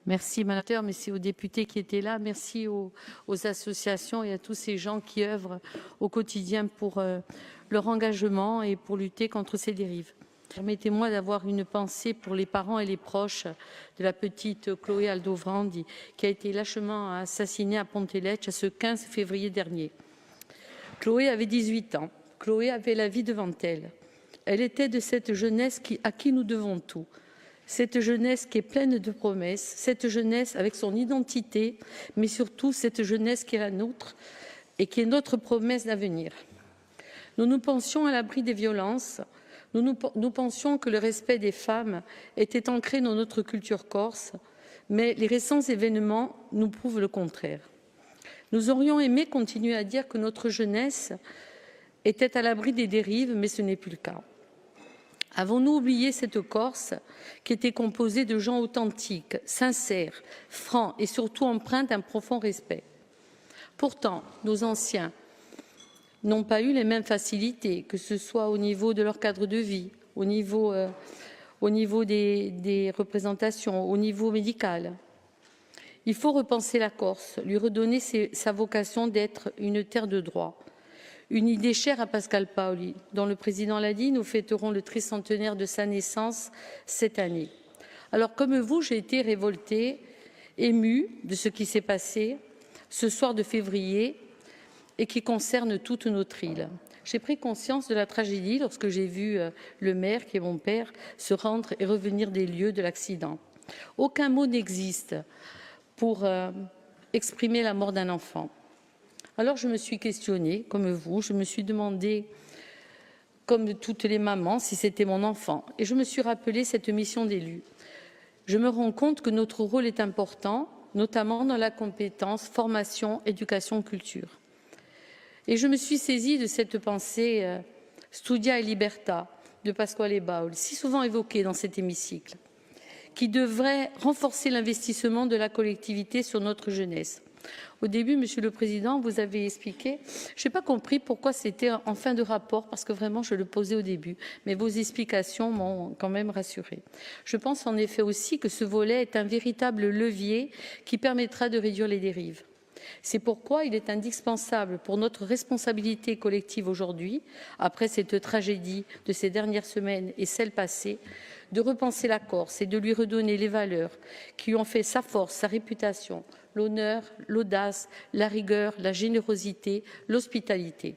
Merci, Madame. Merci aux députés qui étaient là. Merci aux associations et à tous ces gens qui œuvrent au quotidien pour leur engagement et pour lutter contre ces dérives. Permettez-moi d'avoir une pensée pour les parents et les proches de la petite Chloé Aldovrandi qui a été lâchement assassinée à Ponteletsch ce 15 février dernier. Chloé avait 18 ans. Chloé avait la vie devant elle. Elle était de cette jeunesse à qui nous devons tout. Cette jeunesse qui est pleine de promesses, cette jeunesse avec son identité, mais surtout cette jeunesse qui est la nôtre et qui est notre promesse d'avenir. Nous pensions à l'abri des violences, nous pensions que le respect des femmes était ancré dans notre culture corse, mais les récents événements nous prouvent le contraire. Nous aurions aimé continuer à dire que notre jeunesse était à l'abri des dérives, mais ce n'est plus le cas. Avons-nous oublié cette Corse qui était composée de gens authentiques, sincères, francs et surtout empreints d'un profond respect? Pourtant, nos anciens n'ont pas eu les mêmes facilités, que ce soit au niveau de leur cadre de vie, au niveau des représentations, au niveau médical. Il faut repenser la Corse, lui redonner sa vocation d'être une terre de droit. Une idée chère à Pascal Paoli, dont le président l'a dit, nous fêterons le tricentenaire de sa naissance cette année. Alors, comme vous, j'ai été révoltée, émue de ce qui s'est passé ce soir de février et qui concerne toute notre île. J'ai pris conscience de la tragédie lorsque j'ai vu le maire, qui est mon père, se rendre et revenir des lieux de l'accident. Aucun mot n'existe pour exprimer la mort d'un enfant. Alors je me suis questionnée, comme vous, je me suis demandé, comme toutes les mamans, si c'était mon enfant. Et je me suis rappelé cette mission d'élu. Je me rends compte que notre rôle est important, notamment dans la compétence formation, éducation, culture. Et je me suis saisie de cette pensée Studia et Libertà de Pasquale Baul, si souvent évoquée dans cet hémicycle, qui devrait renforcer l'investissement de la collectivité sur notre jeunesse. Au début, Monsieur le Président, vous avez expliqué, je n'ai pas compris pourquoi c'était en fin de rapport, parce que vraiment je le posais au début, mais vos explications m'ont quand même rassurée. Je pense en effet aussi que ce volet est un véritable levier qui permettra de réduire les dérives. C'est pourquoi il est indispensable pour notre responsabilité collective aujourd'hui, après cette tragédie de ces dernières semaines et celle passée, de repenser la Corse et de lui redonner les valeurs qui lui ont fait sa force, sa réputation, l'honneur, l'audace, la rigueur, la générosité, l'hospitalité.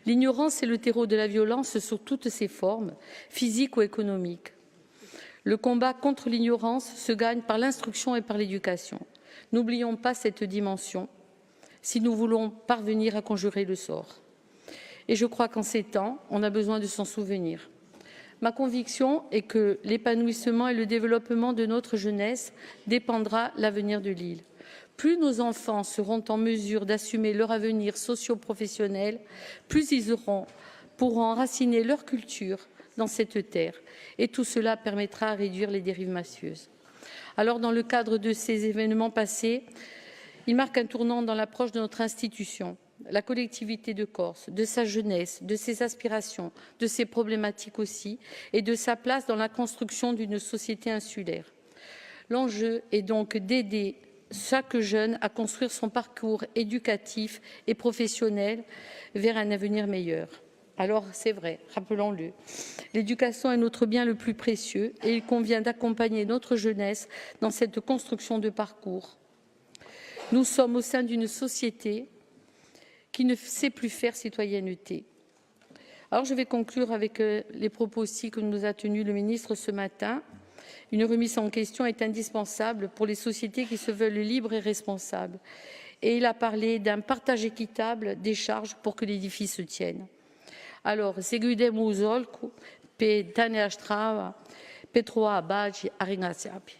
L'ignorance est le terreau de la violence sous toutes ses formes, physiques ou économiques. Le combat contre l'ignorance se gagne par l'instruction et par l'éducation. N'oublions pas cette dimension si nous voulons parvenir à conjurer le sort. Et je crois qu'en ces temps, on a besoin de s'en souvenir. Ma conviction est que l'épanouissement et le développement de notre jeunesse dépendra de l'avenir de l'île. Plus nos enfants seront en mesure d'assumer leur avenir socio-professionnel, plus ils pourront enraciner leur culture dans cette terre. Et tout cela permettra de réduire les dérives mafieuses. Alors, dans le cadre de ces événements passés, il marque un tournant dans l'approche de notre institution, la collectivité de Corse, de sa jeunesse, de ses aspirations, de ses problématiques aussi, et de sa place dans la construction d'une société insulaire. L'enjeu est donc d'aider chaque jeune à construire son parcours éducatif et professionnel vers un avenir meilleur. Alors, c'est vrai, rappelons-le, l'éducation est notre bien le plus précieux et il convient d'accompagner notre jeunesse dans cette construction de parcours. Nous sommes au sein d'une société qui ne sait plus faire citoyenneté. Alors, je vais conclure avec les propos aussi que nous a tenus le ministre ce matin. Une remise en question est indispensable pour les sociétés qui se veulent libres et responsables. Et il a parlé d'un partage équitable des charges pour que l'édifice se tienne. Alors, seguidemo usolku pe tane astrava, petroa baji a ringraziabi.